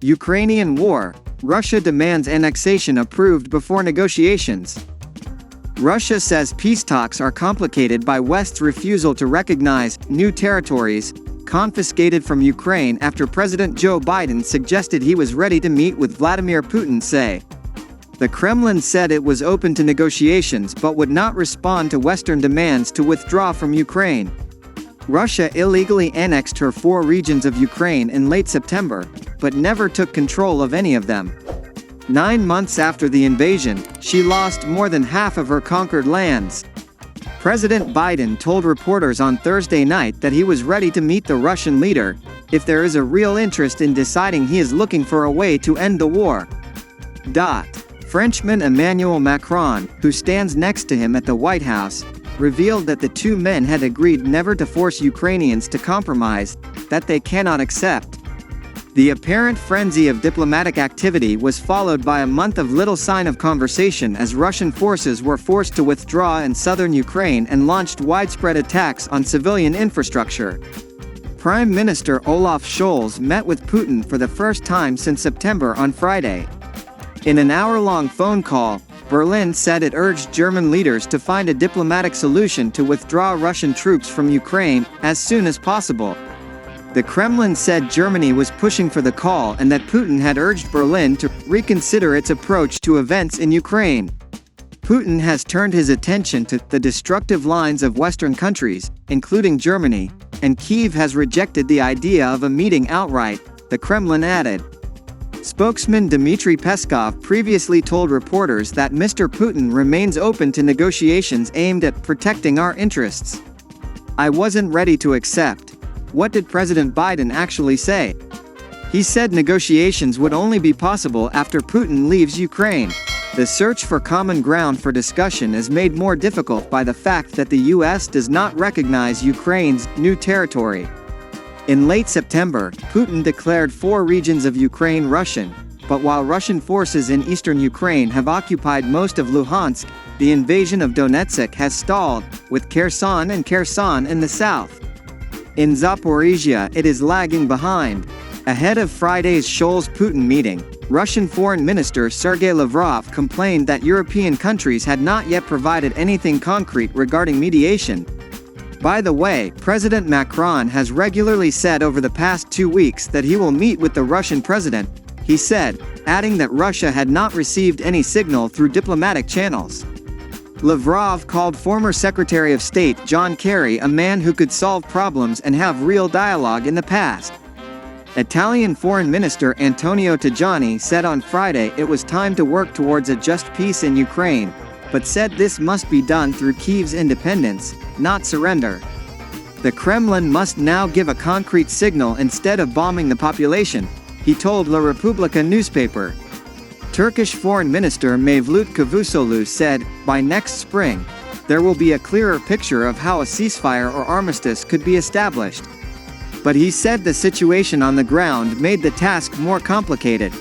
Ukrainian war, Russia demands annexation approved before negotiations. Russia says peace talks are complicated by West's refusal to recognize new territories confiscated from Ukraine after President Joe Biden suggested he was ready to meet with Vladimir Putin. The Kremlin said it was open to negotiations but would not respond to Western demands to withdraw from Ukraine. Russia illegally annexed her 4 regions of Ukraine in late September, but never took control of any of them. 9 months after the invasion, she lost more than half of her conquered lands. President Biden told reporters on Thursday night that he was ready to meet the Russian leader, if there is a real interest in deciding he is looking for a way to end the war. Frenchman Emmanuel Macron, who stands next to him at the White House, revealed that the two men had agreed never to force Ukrainians to compromise that they cannot accept. The apparent frenzy of diplomatic activity was followed by a month of little sign of conversation as Russian forces were forced to withdraw in southern Ukraine and launched widespread attacks on civilian infrastructure. Prime Minister Olaf Scholz met with Putin for the first time since September on Friday. In an hour-long phone call, Berlin said it urged German leaders to find a diplomatic solution to withdraw Russian troops from Ukraine as soon as possible. The Kremlin said Germany was pushing for the call and that Putin had urged Berlin to reconsider its approach to events in Ukraine. Putin has turned his attention to the destructive lines of Western countries, including Germany, and Kyiv has rejected the idea of a meeting outright, the Kremlin added. Spokesman Dmitry Peskov previously told reporters that Mr. Putin remains open to negotiations aimed at protecting our interests. I wasn't ready to accept. What did President Biden actually say? He said negotiations would only be possible after Putin leaves Ukraine. The search for common ground for discussion is made more difficult by the fact that the U.S. does not recognize Ukraine's new territory. In late September, Putin declared 4 regions of Ukraine Russian, but while Russian forces in eastern Ukraine have occupied most of Luhansk, the invasion of Donetsk has stalled, with Kherson in the south. In Zaporizhia, it is lagging behind. Ahead of Friday's Scholz-Putin meeting, Russian Foreign Minister Sergei Lavrov complained that European countries had not yet provided anything concrete regarding mediation. By the way, President Macron has regularly said over the past 2 weeks that he will meet with the Russian president, he said, adding that Russia had not received any signal through diplomatic channels. Lavrov called former Secretary of State John Kerry a man who could solve problems and have real dialogue in the past. Italian Foreign Minister Antonio Tajani said on Friday it was time to work towards a just peace in Ukraine, but said this must be done through Kyiv's independence, not surrender. The Kremlin must now give a concrete signal instead of bombing the population, he told La Repubblica newspaper. Turkish Foreign Minister Mevlut Cavusoglu said, by next spring, there will be a clearer picture of how a ceasefire or armistice could be established. But he said the situation on the ground made the task more complicated.